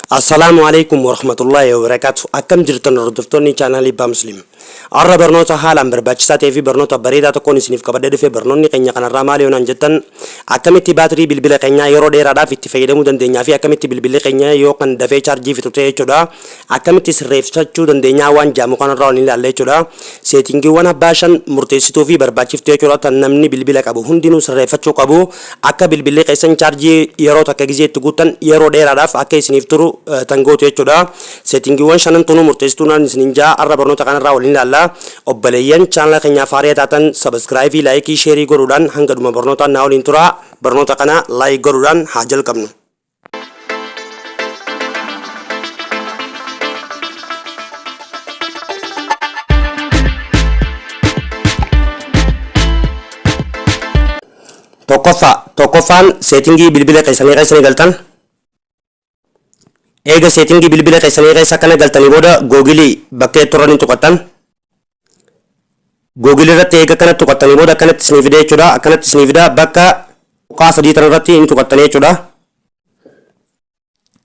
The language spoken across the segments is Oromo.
Assalamualaikum warahmatullahi wabarakatuh. Akkam jirtan hordoftoonni chaanalii Abbaa Musliim. Arra barnoota haalaan barbaachisaa ta'ee fi barnoota bareedaa tokkoon isiniif qabadee dhufee barnoonni keenya kanarraa maal yoonaan jettan akkamitti baatirii bilbila keenyaa yeroo dheeraadhaaf itti fayyadamuu dandeenyaa fi akkamitti bilbilli keenya yoo kan dafee chaarjii fixu ta'e jechuudha. Akkamitti sirreeffachuu dandeenyaa waan jaamu kanarraa waliin ilaalle jechuudha. Seetingiiwwan abbaa shan murteessituu fi barbaachiftuu jechuudha tan namni bilbila qabu hundinuu sirreeffachuu qabu. Akka bilbilli keessan chaarjii yeroo takka gizeetti guutan yeroo dheeraadhaaf akka isiniif turu tangootu jechuudha. Seetingiiwwan shanan tunuu murteessituun isiniin jaa arra barnoota kanarraa waliin ilaalla. Obboleeyyan chaanala keenyaaf haaraa taatan sabskiraaybii laayikii sheerii godhuudhaan hanga dhuma barnootaan na waliin tura. Barnoota kana laayik godhuudhaan haa jalqabnu. Tokkoffaan seetingii bilbila keessanii keessa galtan. Eega seetingii bilbila keessanii keessa kana galtanii booda googilii bakka turanii tuqattan. Google irratti eega kanatti tuqattanii booda akkanatti isinii fida jechuudha. Akkanatti isinii fida bakka tuqaa sadii tan irratti inni tuqattanii jechuudha.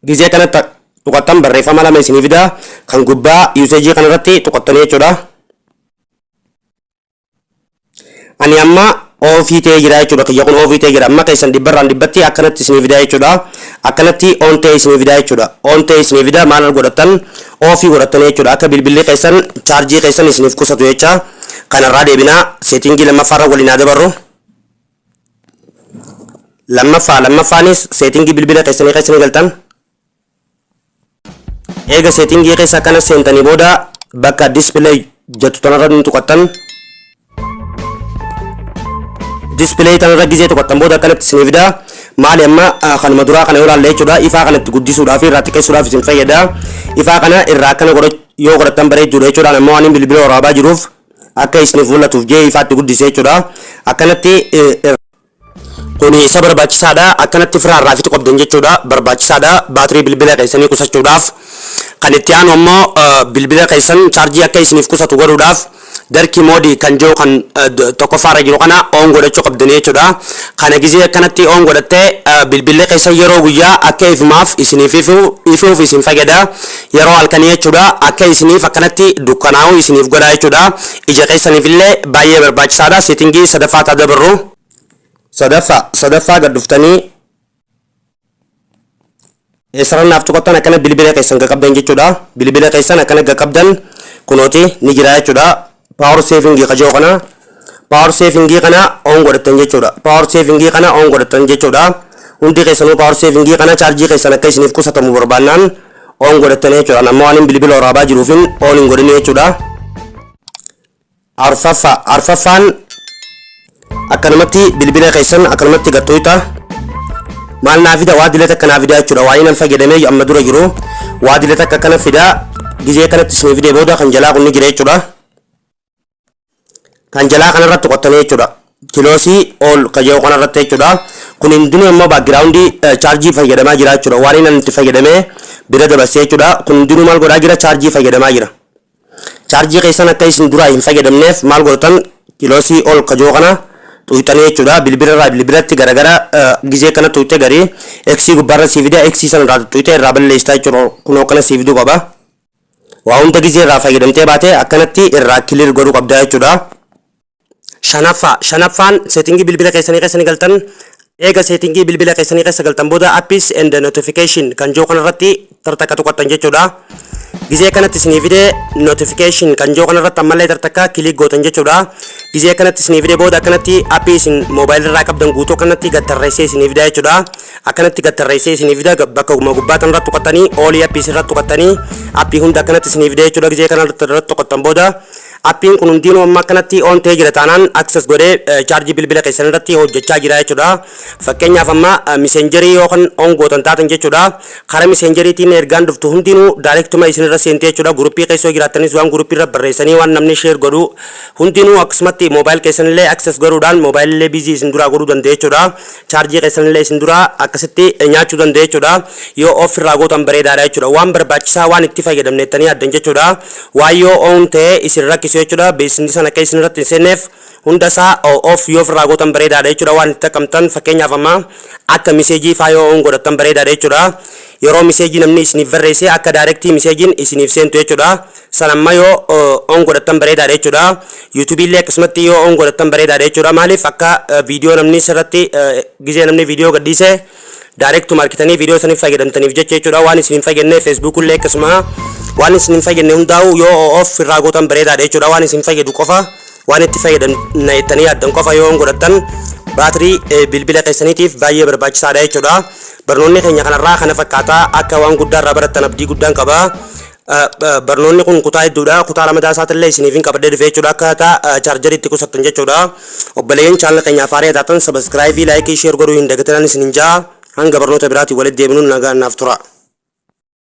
Gizee kanatti tuqattan barreeffama lama isinii fida. Kan gubbaa usage kan irratti tuqattanii jechuudha. Ani amma ofii ta'ee jira jechuudha. Kiyya kun ofii ta'ee jira. Amma keessan dhibbarraan dhibbatti akkanatti isinii fida jechuudha. Akkanatti on ta'ee isinii fida jechuudha. On ta'ee isinii fida maal godhattan ofii godhattanii jechuudha. Akka bilbilli keessan chaarjii keessan isiniif qusatu jecha. Kanarraa deebinaa seetingii lammaffaarra waliin haa dabarru. Lammaffaanis seetingii bilbila keessanii keessa galtan. Eega seetingii keessa akkana seentanii booda bakka display jettu tanarra ni tuqattan. Display tanarra gizee tuqattan booda akkanatti isinii fida. Maali amma kanuma duraa kana yoo ilaalle jechuudha. Ifaa kanatti guddisuudhaaf irraa xiqqeessuudhaaf isin fayyada. Ifaa kana irraa akkana yoo godhattan bareechuudha jechuudha. Namni waan bilbila waraabaa jiruuf akka isiniif mul'atuuf jee ifaatti guddisee jechuudha. Akkanatti kun isa barbaachisaadha. Akkanatti firaarraa fitu qabdan jechuudha. Barbaachisaadha baatirii bilbila keessanii qusachuudhaaf. Kan itti aanu ammoo bilbila keessan chaarjii akka isiniif qusatu godhuudhaaf darkii moodii kan jiru kan tokkoffaarra jiru kana on godhachuu qabdanii jechuudha. Kana gizee akkanatti on godhattee bilbilli keessan yeroo guyyaa akka ifumaaf isiniif ifuuf isin fayyada. Yeroo halkanii jechuudha akka isiniif akkanatti dukkanaa'u isiniif godha jechuudha. Ija keessaniif illee baay'ee barbaachisaadha. Seetingii sadaffaa taa dabarru. Sadaffaa gad dhuftanii sararnaaf tuqattan akkana bilbila keessan qabdan jechuudha. Bilbila keessan akkana qabdan kunooti ni jira jechuudha. Power saving qajoo kana power saving kana on godhatan jechuudha. Power saving kana on godhatan jechuudha. Hundi keessanuu power saving kana chaarjii keessan akka isiniif qusatamu barbaannaan on godhatan jechuudha. Namni waan bilbila waraabaa jiruufin on hin godhin jechuudha. Arfaffaan akkanumatti bilbila keessan akkanumatti gattoota maal naa fida waa dilata akka naa fida jechuudha. Waa inni fayyadamee amma dura jiru waa dilata akka kana fida gizee kanatti isinii fidee booda kan jalaa kun ni jira jechuudha. Kan jalaa kanarratti qottanii jechuudha. Kiloosii ol kajoo kanarratti jechuudha. Kun hundinuu immoo baakgiraawundii chaarjii fayyadamaa jira jechuudha. Waan inni itti fayyadamee bira dabarsee jechuudha. Kun hundinuu maal godhaa jira chaarjii fayyadamaa jira. Chaarjii keessan akka isin duraa hin fayyadamneef maal godhatan kiloosii ol kajoo kana tuutanii jechuudha. Bilbilarraa bilbilatti garagara gizee kana tuutee garii eksii gubbaarra sii fida eksii sanarraa tuutee irraa balleessitaa jechuudha. Kunoo kana sii fiduu qaba. Waa hunda gizee irraa fayyadamtee baate akkanatti irraa kilir godhuu qabda jechuudha. Shanaffaan seetingii bilbila keessanii keessa galtan. Eega seetingii bilbila keessanii keessa galtan booda apps and notification kan jiru kanarratti tartakka tuqattan jechuudha. Gizee kanatti isinii fidee notification kan jiru kanarratti ammallee tartakka kilik gootan jechuudha. Gizee kanatti isinii fidee booda akkanatti appii isin moobaayilii irraa qabdan guutuu kanatti gattarreessee isinii fida jechuudha. Akkanatti gattarreessee isinii fida bakka gubbaa tanarratti tuqattanii oolii appii irratti tuqattanii appii hunda akkanatti isinii fida jechuudha. Gizee kanarratti tuqattan booda appiin kun hundinuu amma akkanatti on ta'ee jira taanaan access godhee chaarjii bilbila keessan irratti hojjechaa jira jechuudha. Fakkeenyaaf amma messengerii yookaan on gootan taatan jechuudha. Karaa messengeriitiin ergaan dhuftu hundinuu daayirektuma isinirra seentee jechuudha. Guruppii keessa jiraattanis waan guruppii irra barreessanii waan namni sheer godhu hundinuu akkasumatti moobaayil keessan illee access godhuudhaan moobaayil illee bizii isin duraa godhuu dandeenya jechuudha. Chaarjii keessan illee isin duraa akkasitti nyaachuu dandeenya jechuudha. Yoo off irraa gootan bareedaadha jechuudha. Waan barbaachisaa waan itti fayyadamnettanii addan jechuudha. Waan yoo on ta'ee isin rakkisu geessu jechuudha. Beeksisni sana akka isin irratti hin seenneef hunda isaa of yoo ofirraa gootan bareedaadha jechuudha. Waan itti akkamtan fakkeenyaaf amma akka miseejii faa yoo on godhatan bareedaadha jechuudha. Yeroo miseejii namni isiniif barreesse akka daayirektii miseejiin isiniif seentu jechuudha. San amma yoo on godhatan bareedaadha jechuudha. YouTube illee akkasumatti yoo on godhatan bareedaadha jechuudha. Maaliif akka viidiyoo namni sirratti gizee namni viidiyoo gadhiise daayirektu marketanii viidiyoo saniif fayyadamtaniif jechuudha. Waan isin hin fayyadne Facebook illee akkasuma waan isin hin fayyadne hundaa'u yoo of irraa gootan bareedaadha jechuudha. Waan isin fayyadu qofa waan itti fayyadamtanii yaaddan qofa yoo on godhatan baatirii bilbila keessaniitiif baay'ee barbaachisaadha jechuudha. Barnoonni keenya kanarraa kana fakkaataa akka waan guddaarraa barattan abdii guddaan qaba. Barnoonni kun kutaa hedduudha. Kutaa lamadaa isaatillee isiniif hin qabdee dhufee jechuudha. Akkaataa chaarjariitti qusattan jechuudha. Obboleeyyan chaanala keenyaaf haaraa taatan sabiskiraayibii, laayikii, sheer godhuu hin dagatinaa isinin jaa. Hanga barnoota biraatiin walitti deebinuun nagaan naaf tura.